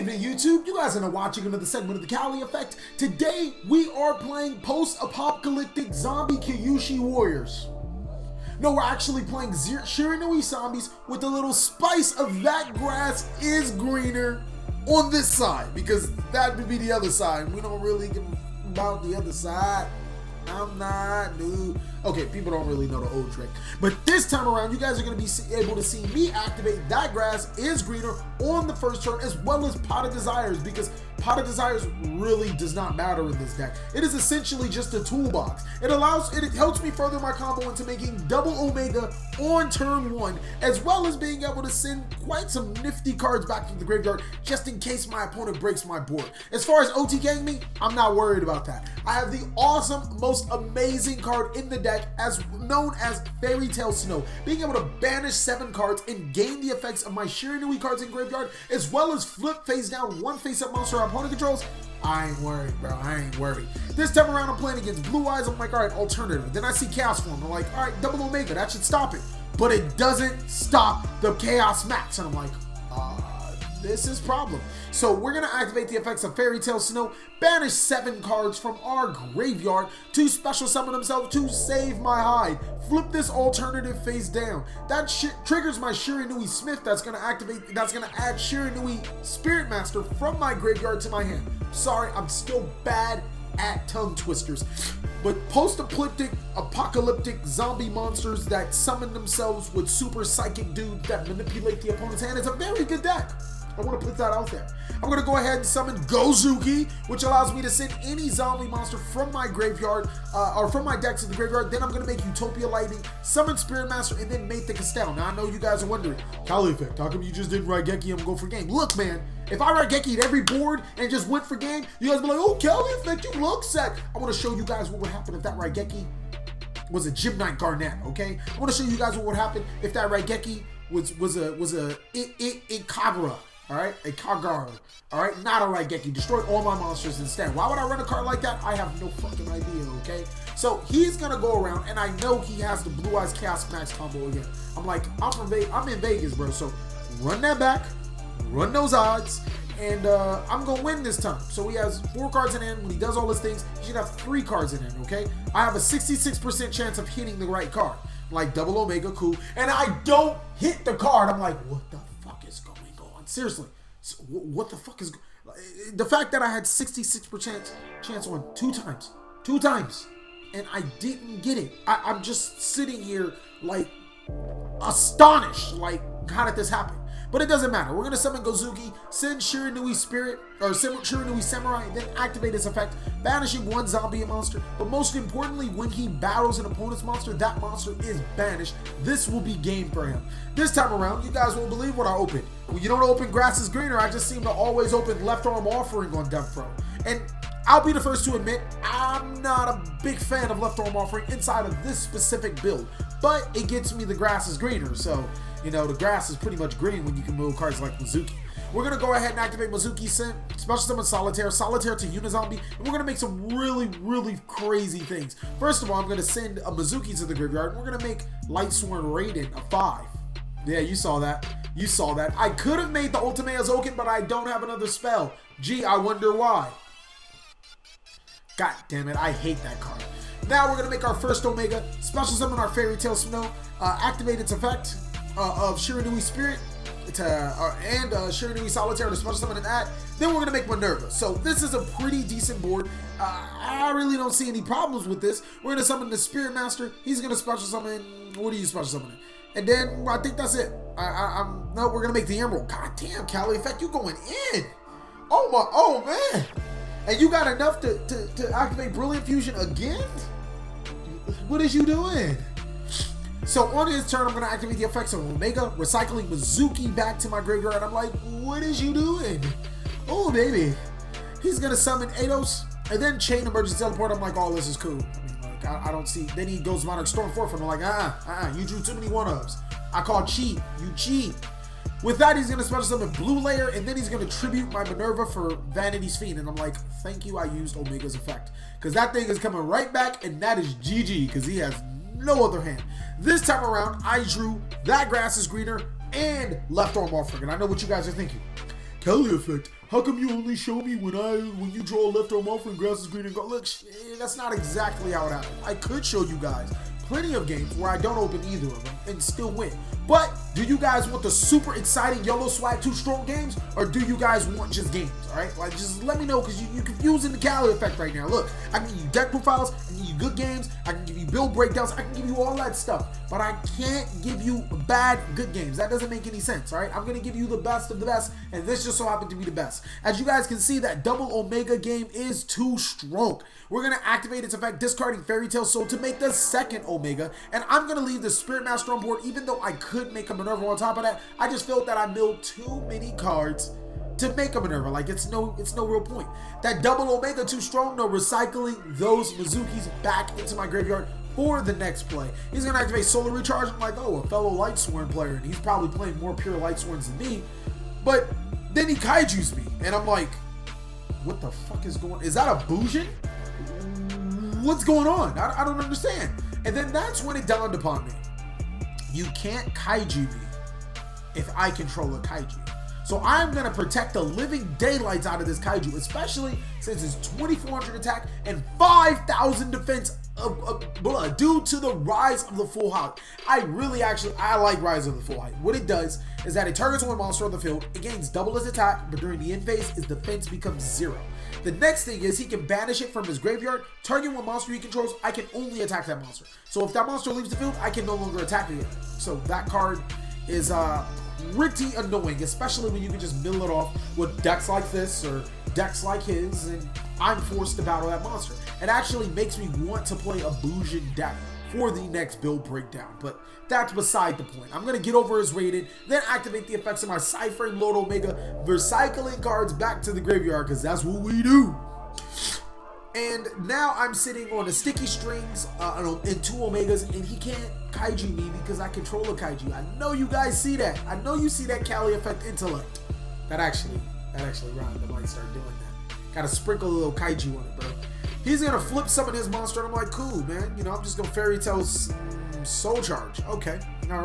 evening, YouTube. You guys are now watching another segment of TheCaliEffect. Today, we are playing post-apocalyptic zombie Kyushi warriors. No, we're actually playing Shiranui zombies with a little spice of that grass is greener on this side, because that would be the other side. We don't really give about the other side. I'm not, dude. Okay, people don't really know the old trick. But this time around, you guys are going to be able to see me activate that grass is greener on the first turn, as well as Pot of Desires, because Pot of Desires really does not matter in this deck. It is essentially just a toolbox. It helps me further my combo into making double Omega on turn one, as well as being able to send quite some nifty cards back to the graveyard, just in case my opponent breaks my board. As far as OTKing me, I'm not worried about that. I have the awesome, most amazing card in the deck, as known as Fairy Tale Snow, being able to banish 7 cards and gain the effects of my Shiranui cards in graveyard, as well as flip face down one face-up monster our opponent controls. I ain't worried, bro. I ain't worried. This time around, I'm playing against Blue Eyes. I'm like, all right, alternative. Then I see Chaos Form. I'm like, all right, double Omega. That should stop it. But it doesn't stop the Chaos Max. And I'm like, this is problem. So we're going to activate the effects of Fairy Tale Snow, banish 7 cards from our graveyard to special summon themselves to save my hide. Flip this alternative face down. That triggers my Shiranui Smith. That's going to add Shiranui Spiritmaster from my graveyard to my hand. Sorry, I'm still bad at tongue twisters. But post-apocalyptic zombie monsters that summon themselves with super psychic dudes that manipulate the opponent's hand is a very good deck. I want to put that out there. I'm going to go ahead and summon Gozuki, which allows me to send any zombie monster from my graveyard, or from my deck to the graveyard. Then I'm going to make Utopia Lightning, summon Spiritmaster, and then make the Castell. Now, I know you guys are wondering, TheCaliEffect, how come you just didn't Raigeki and go for game? Look, man, if I Raigeki'd every board and just went for game, you guys be like, oh, TheCaliEffect, you look set. I want to show you guys what would happen if that Raigeki was a Gem-Knight Garnet, okay? I want to show you guys what would happen if that Raigeki was a Kagura. All right, a Kagura. All right, not a Raigeki. Destroyed all my monsters instead. Why would I run a card like that? I have no fucking idea, okay? So he's gonna go around, and I know he has the Blue Eyes Chaos Max combo again. I'm like, I'm in Vegas, bro. So run that back, run those odds, and I'm gonna win this time. So he has 4 cards in hand. When he does all his things, he should have 3 cards in hand, okay? I have a 66% chance of hitting the right card. Like double Omega, cool. And I don't hit the card. I'm like, what the fuck is going on? Seriously, what the fuck is the fact that I had 66% chance on 2 times, and I didn't get it. I'm just sitting here like astonished, like how did this happen? But it doesn't matter. We're gonna summon Gozuki, send Shiranui Shiranui Samurai, and then activate his effect, banishing 1 zombie monster. But most importantly, when he battles an opponent's monster, that monster is banished. This will be game for him. This time around, you guys won't believe what I opened. When you don't open Grass is Greener, I just seem to always open Left Arm Offering on Death Pro. And I'll be the first to admit, I'm not a big fan of Left Arm Offering inside of this specific build. But it gets me the Grass is Greener, so you know, the grass is pretty much green when you can move cards like Mezuki. We're going to go ahead and activate Mezuki, special summon Solitaire to Uni-Zombie, and we're going to make some really, really crazy things. First of all, I'm going to send a Mezuki to the graveyard, and we're going to make Lightsworn Raiden a 5. Yeah, you saw that. You saw that. I could have made the Ultimate Azoken, but I don't have another spell. Gee, I wonder why. God damn it, I hate that card. Now we're going to make our first Omega, special summon our Fairy Tale Snow, activate its effect of Shiranui Spirit and Shiranui Solitare to special summon that. Then we're going to make Minerva. So this is a pretty decent board. I really don't see any problems with this. We're going to summon the Spiritmaster. He's going to special summon. What are you special summoning? And then I think that's it. No, we're going to make the Emerald. God damn, TheCaliEffect, you going in. Oh man. And you got enough to activate Brilliant Fusion again? What is you doing? So on his turn, I'm going to activate the effects of Omega, recycling Mezuki back to my graveyard. I'm like, what is you doing? Oh, baby. He's going to summon Eidos and then chain emergency teleport. I'm like, oh, this is cool. I mean, like, I don't see. Then he goes Monarch Stormforth, and I'm like, you drew too many 1-ofs. I call cheat. You cheat. With that, he's going to special summon Blue Layer, and then he's going to tribute my Minerva for Vanity's Fiend. And I'm like, thank you, I used Omega's effect. Because that thing is coming right back, and that is GG, because he has no other hand. This time around, I drew that Grass is Greener and Left Arm Offering. And I know what you guys are thinking. TheCaliEffect, how come you only show me when you draw a left arm off and grass is green and gold? Look, that's not exactly how it happened. I could show you guys plenty of games where I don't open either of them and still win. But do you guys want the super exciting YOLO swag 2 strong games, or do you guys want just games? All right, like just let me know, because you're confusing the TheCaliEffect right now. Look, I can give you deck profiles, I can give you good games, I can give you build breakdowns, I can give you all that stuff, but I can't give you bad good games. That doesn't make any sense. All right, I'm gonna give you the best of the best, and this just so happened to be the best. As you guys can see, that double Omega game is too strong. We're gonna activate its effect, discarding Fairy Tail Soul to make the second Omega, and I'm gonna leave the Spiritmaster on board, even though I could make a Minerva on top of that. I just felt that I milled too many cards to make a Minerva. Like, it's no real point. That double Omega too strong, no, recycling those Mezukis back into my graveyard for the next play. He's gonna activate Solar Recharge. I'm like, oh, a fellow Lightsworn player, and he's probably playing more pure Lightsworns than me. But then he kaijus me, and I'm like, what the fuck is going on? Is that a Bujin? What's going on? I don't understand. And then that's when it dawned upon me. You can't kaiju me if I control a kaiju. So I'm going to protect the living daylights out of this kaiju, especially since it's 2,400 attack and 5,000 defense due to the Rise of the Full Height. I like Rise of the Full Height. What it does is that it targets one monster on the field, it gains double its attack, but during the end phase, its defense becomes 0. The next thing is he can banish it from his graveyard, target one monster he controls, I can only attack that monster. So if that monster leaves the field, I can no longer attack it again. So that card is pretty annoying, especially when you can just mill it off with decks like this or decks like his, and I'm forced to battle that monster. It actually makes me want to play a Bujin deck for the next build breakdown, but that's beside the point. I'm going to get over his Raiden, then activate the effects of my Sci-Frame Lord Omega, recycling cards back to the graveyard, because that's what we do. And now I'm sitting on a sticky strings in 2 Omegas, and he can't kaiju me because I control a kaiju. I know you guys see that. I know you see that TheCaliEffect intellect. That actually rhymed. I might start doing that. Gotta sprinkle a little kaiju on it, bro. He's gonna flip summon his monster, and I'm like, cool, man. You know, I'm just gonna Fairy Tail Soul Charge. Okay, all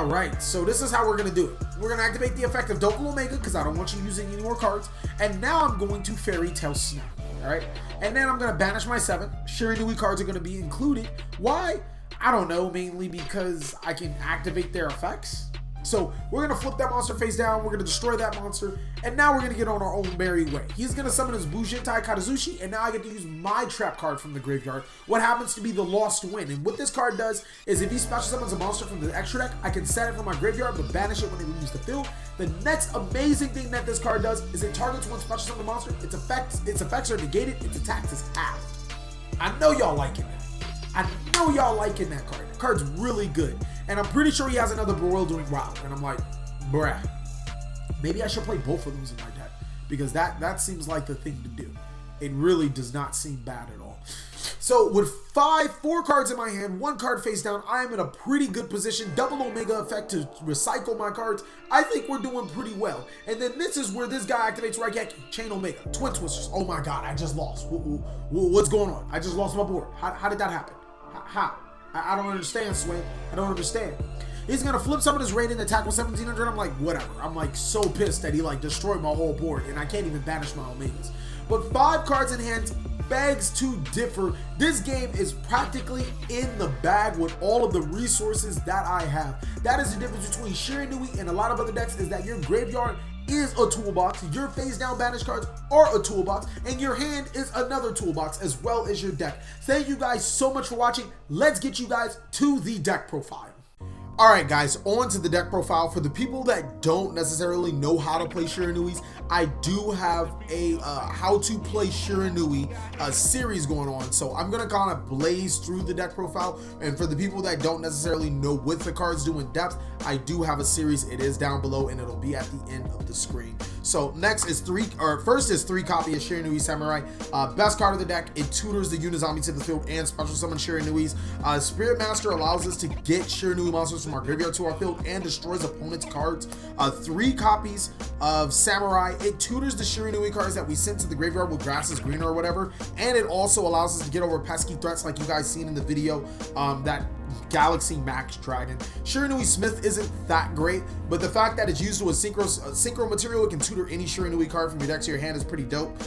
right. So this is how we're gonna do it. We're gonna activate the effect of double Omega because I don't want you using any more cards. And now I'm going to Fairy Tail Snow. All right, and then I'm gonna banish my 7. Shiranui cards are gonna be included. Why? I don't know. Mainly because I can activate their effects. So we're gonna flip that monster face down, we're gonna destroy that monster, and now we're gonna get on our own merry way. He's gonna summon his Bujintai Katazushi, and now I get to use my trap card from the graveyard, what happens to be the Lost Wind. And what this card does is if he special summons a monster from the extra deck, I can set it from my graveyard but banish it when it leaves the field. The next amazing thing that this card does is it targets one special summon monster, its effects are negated, its attacks is halved. I know y'all liking that. I know y'all liking that card. The card's really good. And I'm pretty sure he has another Broil doing wild. And I'm like, bruh, maybe I should play both of those in my deck, because that seems like the thing to do. It really does not seem bad at all. So with 4 cards in my hand, 1 card face down, I am in a pretty good position. Double Omega effect to recycle my cards. I think we're doing pretty well. And then this is where this guy activates Raigeki, Chain Omega, Twin Twisters. Oh my god, I just lost. What's going on? I just lost my board. How did that happen? How? I don't understand, Sway. I don't understand. He's gonna flip summon his Raiden, attack with 1700. I'm like, whatever. I'm like so pissed that he like destroyed my whole board, and I can't even banish my Omegas. But 5 cards in hand begs to differ. This game is practically in the bag with all of the resources that I have. That is the difference between Shiranui and a lot of other decks, is that your graveyard is a toolbox, your face down banished cards are a toolbox, and your hand is another toolbox, as well as your deck. Thank you guys so much for watching. Let's get you guys to the deck profile. Alright guys, on to the deck profile. For the people that don't necessarily know how to play Shiranuis, I do have a how to play Shiranui series going on. So I'm going to kind of blaze through the deck profile. And for the people that don't necessarily know what the cards do in depth, I do have a series. It is down below and it'll be at the end of the screen. So first is 3 copy of Shiranui Samurai. Best card of the deck. It tutors the Uni-Zombie to the field and special summon Shiranuis. Spiritmaster allows us to get Shiranui monsters from our graveyard to our field and destroys opponents' cards. 3 copies of Samurai. It tutors the Shiranui cards that we sent to the graveyard with grass is green or whatever, and it also allows us to get over pesky threats like you guys seen in the video that Galaxy Max Dragon. Shiranui Smith isn't that great, but the fact that it's used with synchro material, it can tutor any Shiranui card from your deck to your hand is pretty dope.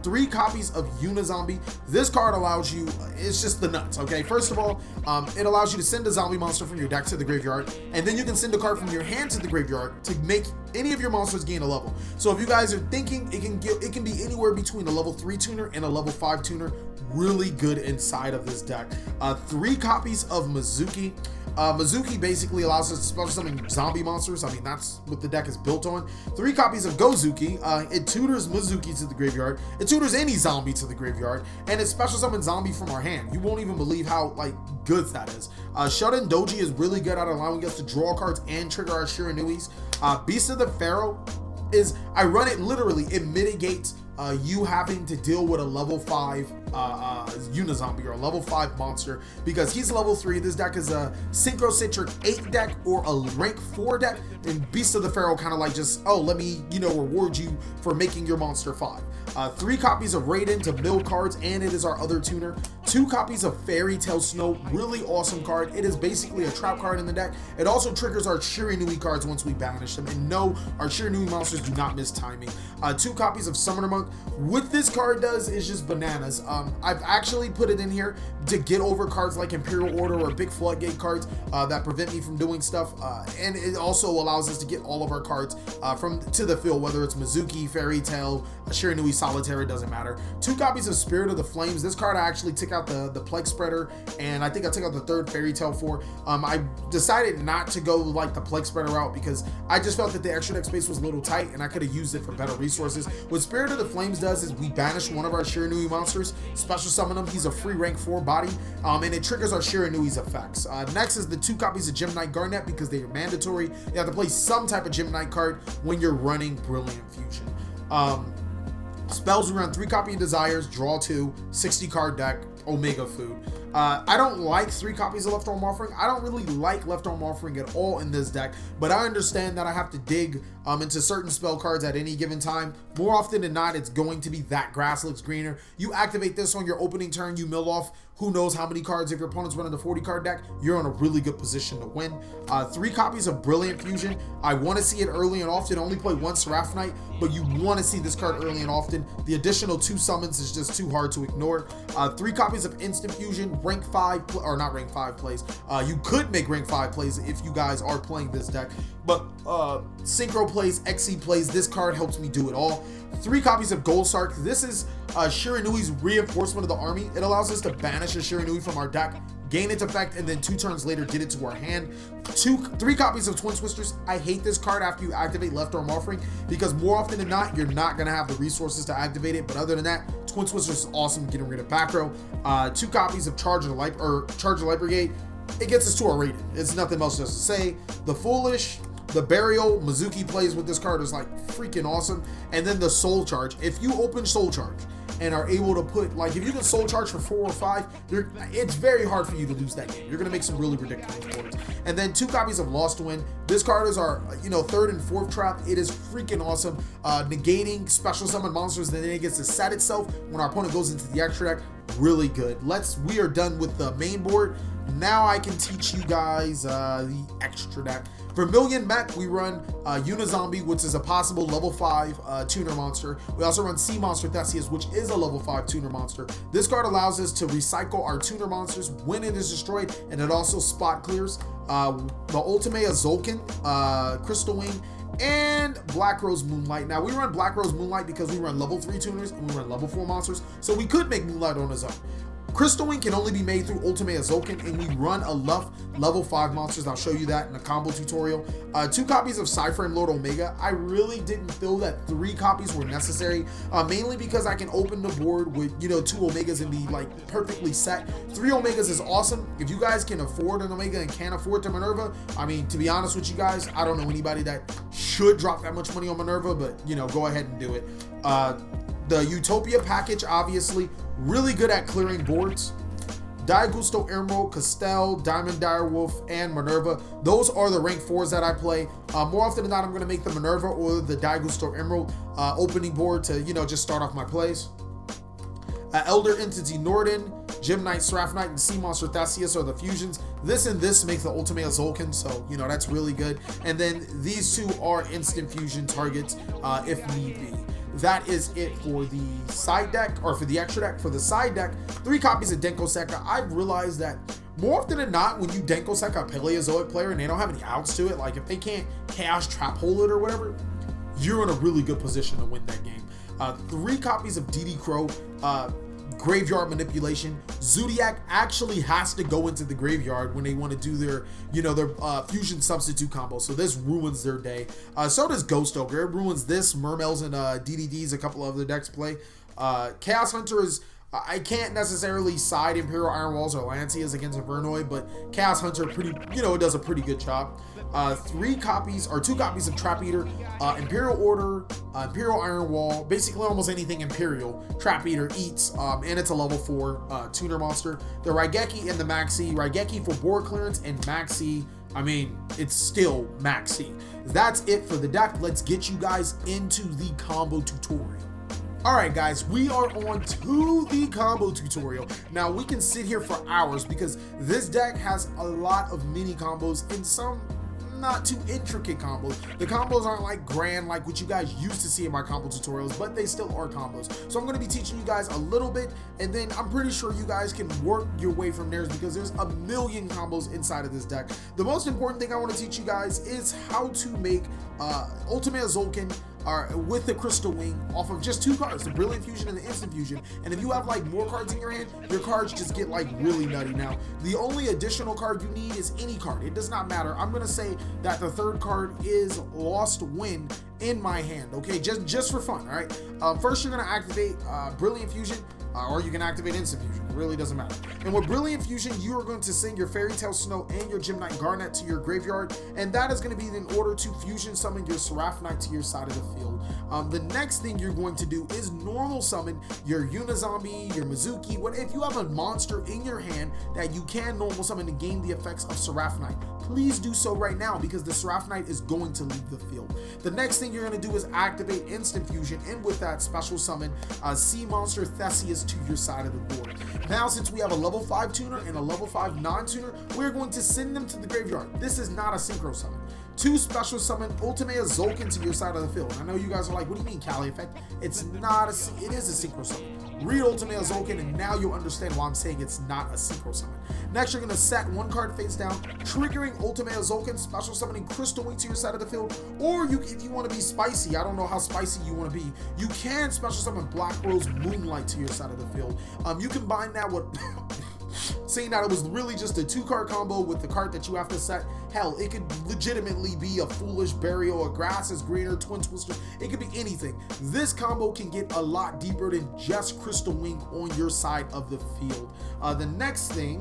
3 copies of Uni-Zombie. This card allows you, it's just the nuts, okay? First of all, it allows you to send a zombie monster from your deck to the graveyard, and then you can send a card from your hand to the graveyard to make any of your monsters gain a level. So if you guys are thinking, it can be anywhere between a level 3 tuner and a level 5 tuner. Really good inside of this deck. 3 copies of Mezuki. Mezuki basically allows us to special summon zombie monsters. I mean, that's what the deck is built on. 3 copies of Gozuki. It tutors Mezuki to the graveyard. It tutors any zombie to the graveyard, and it special summons zombie from our hand. You won't even believe how good that is. Shutendoji is really good at allowing us to draw cards and trigger our Shiranuis. Beast of the Pharoah is, I run it literally, it mitigates you having to deal with a level 5 Uni-Zombie or a level 5 monster, because he's level 3. This deck is a Synchro-centric 8 deck or a rank 4 deck, and Beast of the Pharoah kind of like just, oh, let me, reward you for making your monster 5. 3 copies of Raiden to mill cards, and it is our other tuner. 2 copies of Fairy Tale Snow, really awesome card. It is basically a trap card in the deck. It also triggers our Shiranui cards once we banish them, and no, our Shiranui monsters do not miss timing. 2 copies of Summoner Monk. What this card does is just bananas. I've actually put it in here to get over cards like Imperial Order or big floodgate cards that prevent me from doing stuff, and it also allows us to get all of our cards to the field, whether it's Mezuki, Fairy Tale, Shiranui Solitare, doesn't matter. 2 copies of Spirit of the Flames. This card I actually took out the Plague Spreader, and I think I took out the 3rd Fairy Tale for. I decided not to go like the Plague Spreader route because I just felt that the extra deck space was a little tight and I could have used it for better resources. What Spirit of the Flames does is we banish one of our Shiranui monsters, special summon him. He's a free rank 4 body, and it triggers our Shiranui's effects. Next is the 2 copies of Gem-Knight Garnet, because they are mandatory. You have to play some type of Gem-Knight card when you're running Brilliant Fusion. Spells, we run 3 copy of Desires, draw 2, 60 card deck, Omega Food. I don't like 3 copies of Left Arm Offering. I don't really like Left Arm Offering at all in this deck, but I understand that I have to dig into certain spell cards at any given time. More often than not, it's going to be that grass looks greener. You activate this on your opening turn, you mill off who knows how many cards. If your opponent's running the 40 card deck, you're in a really good position to win. 3 copies of Brilliant Fusion. I want to see it early and often. Only play 1 Seraph Knight, but you want to see this card early and often. The additional 2 summons is just too hard to ignore. 3 copies of Instant Fusion, rank 5, or not rank 5 plays. You could make rank 5 plays if you guys are playing this deck, but Synchro plays, XC plays, this card helps me do it all. 3 copies of Gold Sarc. This is Shiranui's reinforcement of the army. It allows us to banish a Shiranui from our deck, gain its effect, and then 2 turns later get it to our hand. 3 copies of Twin Twisters. I hate this card after you activate Left Arm Offering, because more often than not, you're not going to have the resources to activate it, but other than that, Twin Twisters is awesome getting rid of back row. 2 copies of Charge of the Light Brigade. It gets us to our Raiden. It's nothing else just to say. The Foolish, the Burial, Mezuki plays with this card is like freaking awesome. And then the Soul Charge. If you open Soul Charge and are able to put, like, if you can Soul Charge for 4 or 5, it's very hard for you to lose that game. You're going to make some really ridiculous boards. And then 2 copies of Lost to Win. This card is our, 3rd and 4th trap. It is freaking awesome. Negating special summon monsters, and then it gets to set itself when our opponent goes into the extra deck. Really good. We are done with the main board. Now I can teach you guys the extra deck. Vermilion Mech, we run Uni-Zombie, which is a possible level 5 tuner monster. We also run Sea Monster Theseus, which is a level 5 tuner monster. This card allows us to recycle our tuner monsters when it is destroyed, and it also spot clears. The Ultimate Zolkin, Crystal Wing, and Black Rose Moonlight. Now we run Black Rose Moonlight because we run level 3 tuners and we run level 4 monsters, so we could make Moonlight on his own. Crystal Wing can only be made through Ultimate Zolkin, and we run enough level 5 monsters. I'll show you that in a combo tutorial. 2 copies of Psyframe Lord Omega. I really didn't feel that 3 copies were necessary, mainly because I can open the board with 2 Omegas and be like perfectly set. 3 Omegas is awesome. If you guys can afford an Omega and can't afford to Minerva, I mean, to be honest with you guys, I don't know anybody that should drop that much money on Minerva, but go ahead and do it. The Utopia package, obviously, really good at clearing boards. Daigusto Emerald, Castell, Diamond Direwolf, and Minerva. Those are the rank 4s that I play. More often than not, I'm going to make the Minerva or the Daigusto Emerald opening board to, just start off my plays. Elder Entity Norden, Gem-Knight, Seraph-Knight, and Sea Monster Theseus are the fusions. This and this make the Ultimate Zolkin, so, you know, that's really good. And then these two are instant fusion targets if need be. That is it for the side deck, or for the extra deck. For the side deck, 3 copies of Denko Sekka. I've realized that more often than not, when you Denko Sekka a Paleozoic player and they don't have any outs to it, like if they can't Chaos Trap Hole it or whatever, you're in a really good position to win that game. 3 copies of DD Crow, Graveyard Manipulation. Zodiac actually has to go into the graveyard when they want to do their, you know, their fusion substitute combo. So this ruins their day. So does Ghost Ogre. It ruins this, Mermails and DDDs, a couple of other decks play. Chaos Hunter is, I can't necessarily side Imperial Iron Walls or Lancias against Infernoid, but Chaos Hunter pretty, you know, it does a pretty good job. 2 copies of Trap Eater, Imperial Order, Imperial Iron Wall, basically almost anything Imperial Trap Eater eats, and it's a level 4 tuner monster. The Raigeki and the Maxi. Raigeki for board clearance, and Maxi, I mean, it's still Maxi. That's it for the deck. Let's get you guys into the combo tutorial. Alright guys, we are on to the combo tutorial. Now we can sit here for hours because this deck has a lot of mini combos and some not too intricate combos. The combos aren't like grand like what you guys used to see in my combo tutorials, but they still are combos. So I'm going to be teaching you guys a little bit, and then I'm pretty sure you guys can work your way from there because there's a million combos inside of this deck. The most important thing I want to teach you guys is how to make Ultimate Zolkin with the Crystal Wing off of just 2 cards, the Brilliant Fusion and the Instant Fusion. And if you have like more cards in your hand, your cards just get like really nutty. Now, the only additional card you need is any card. It does not matter. I'm gonna say that the 3rd card is Lost Wind in my hand, okay? Just for fun, all right? First, you're gonna activate Brilliant Fusion, or you can activate Instant Fusion. It really doesn't matter. And with Brilliant Fusion, you are going to send your Fairy Tail Snow and your Gem-Knight Garnet to your graveyard, and that is going to be in order to fusion summon your Seraph-Knight to your side of the field. The next thing you're going to do is normal summon your Uni-Zombie, your Mezuki. If you have a monster in your hand that you can normal summon to gain the effects of Seraph-Knight, please do so right now because the Seraph-Knight is going to leave the field. The next thing you're going to do is activate Instant Fusion, and with that, special summon Sea Monster Theseus to your side of the board. Now, since we have a level 5 tuner and a level 5 non-tuner, we're going to send them to the graveyard. This is not a synchro summon. 2 special summon Ultimate Zolkin to your side of the field. I know you guys are like, what do you mean, CaliEffect? It's not it is a synchro summon. Read Ultimate Zolkin, and now you'll understand why I'm saying it's not a synchro summon. Next, you're going to set 1 card face down, triggering Ultimate Zolkin, special summoning Crystal Wing to your side of the field, or if you want to be spicy, I don't know how spicy you want to be, you can special summon Black Rose Moonlight to your side of the field. You combine that with saying that it was really just a 2-card combo with the card that you have to set. Hell, it could legitimately be a Foolish Burial, a Grass is Greener, Twin Twister. It could be anything. This combo can get a lot deeper than just Crystal Wing on your side of the field. The next thing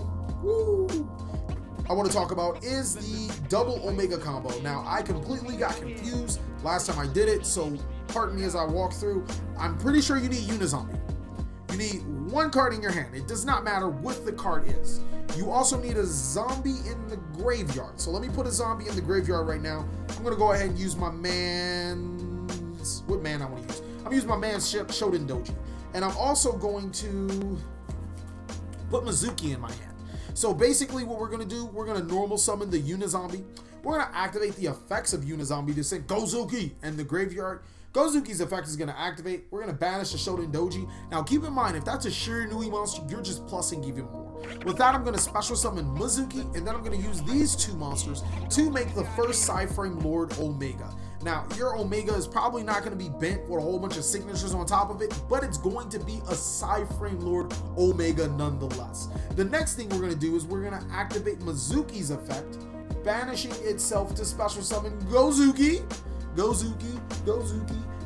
I want to talk about is the double Omega combo. Now, I completely got confused last time I did it, so pardon me as I walk through. I'm pretty sure you need Uni-Zombie. You need 1 card in your hand. It does not matter what the card is. You also need a zombie in the graveyard. So let me put a zombie in the graveyard right now. I'm going to go ahead and use my man's... What man I want to use? I'm going to use my man's Shutendoji. And I'm also going to put Mezuki in my hand. So basically what we're going to do, we're going to normal summon the Uni-Zombie. We're going to activate the effects of Uni-Zombie to send Gozuki in the graveyard. Gozuki's effect is going to activate. We're going to banish the Shutendoji. Now keep in mind, if that's a Shiranui monster, you're just plussing even more. With that, I'm going to special summon Mezuki, and then I'm going to use these 2 monsters to make the first Psyframe Lord Omega. Now, your Omega is probably not going to be bent with a whole bunch of signatures on top of it, but it's going to be a Psyframe Lord Omega nonetheless. The next thing we're going to do is we're going to activate Mezuki's effect, banishing itself to special summon Gozuki. Gozuki.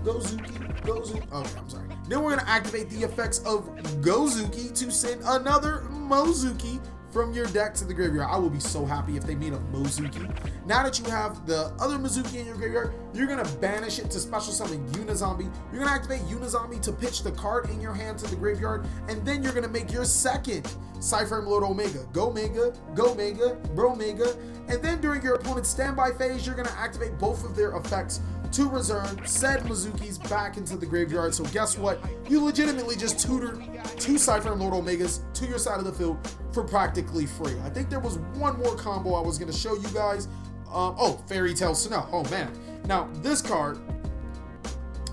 Okay, I'm sorry. Then we're going to activate the effects of Gozuki to send another Mezuki from your deck to the graveyard. I will be so happy if they made a Mezuki. Now that you have the other Mezuki in your graveyard, you're going to banish it to special summon Uni-Zombie. You're going to activate Uni-Zombie to pitch the card in your hand to the graveyard, and then you're going to make your second Psyframe Lord Omega. Go Mega, Bro Mega. And then during your opponent's standby phase, you're going to activate both of their effects to reserve, send Mezuki's back into the graveyard. So guess what? You legitimately just tutored 2 Cypher and Lord Omegas to your side of the field for practically free. I think there was one more combo I was going to show you guys. Oh, Fairy Tale Snow. Oh man. Now this card,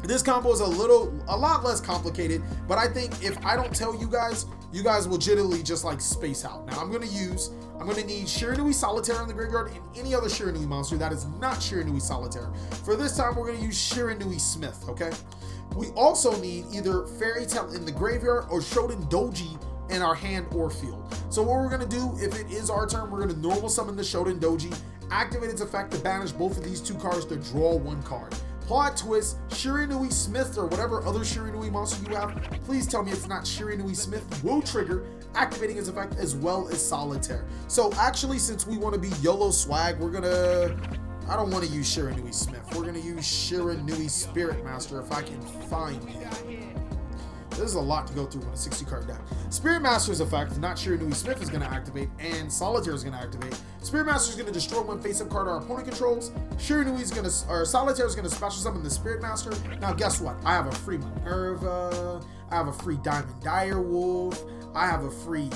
this combo is a lot less complicated, but I think if I don't tell you guys will legitimately just like space out. Now I'm gonna need Shiranui Solitare in the graveyard and any other Shiranui monster that is not Shiranui Solitare. For this time, we're gonna use Shiranui Smith, okay? We also need either Fairy Tale in the graveyard or Shutendoji in our hand or field. So what we're gonna do, if it is our turn, we're gonna normal summon the Shutendoji, activate its effect to banish both of these 2 cards to draw 1 card. Plot twist, Shiranui Smith or whatever other Shiranui monster you have, please tell me it's not Shiranui Smith, will trigger, activating his effect as well as Solitaire. So actually, since we want to be YOLO swag, I don't want to use Shiranui Smith. We're going to use Shiranui Spiritmaster if I can find him. This is a lot to go through on a 60 card deck. Spiritmaster's effect, not Shiranui Smith, is going to activate, and Solitaire is going to activate. Spiritmaster is going to destroy 1 face-up card our opponent controls. Solitaire is going to special summon the Spiritmaster. Now, guess what? I have a free Minerva. I have a free Diamond Direwolf. I have a free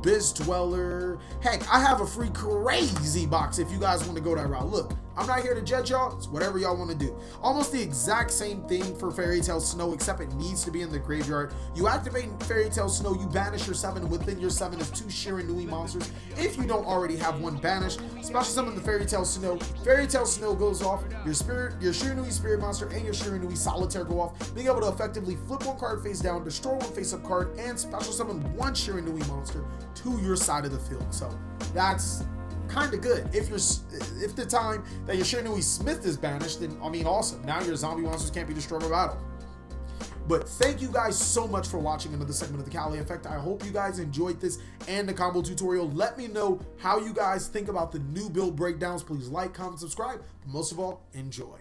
Biz Dweller. Heck, I have a free crazy box if you guys want to go that route. Look, I'm not here to judge y'all. It's whatever y'all want to do. Almost the exact same thing for Fairy Tale Snow, except it needs to be in the graveyard. You activate Fairy Tale Snow, you banish your 7 within your 7 of 2 Shiranui monsters. If you don't already have 1 banished, special summon the Fairy Tale Snow. Fairy Tale Snow goes off. Your Shiranui Spiritmaster and your Shiranui Solitaire go off, being able to effectively flip 1 card face down, destroy 1 face-up card, and special summon 1 Shiranui monster to your side of the field. So that's kind of good. If the time that your Shiranui Smith is banished, then I mean awesome. Now your zombie monsters can't be destroyed by battle. But thank you guys so much for watching another segment of the TheCaliEffect. I hope you guys enjoyed this and the combo tutorial. Let me know how you guys think about the new build breakdowns. Please like, comment, subscribe. But most of all, enjoy.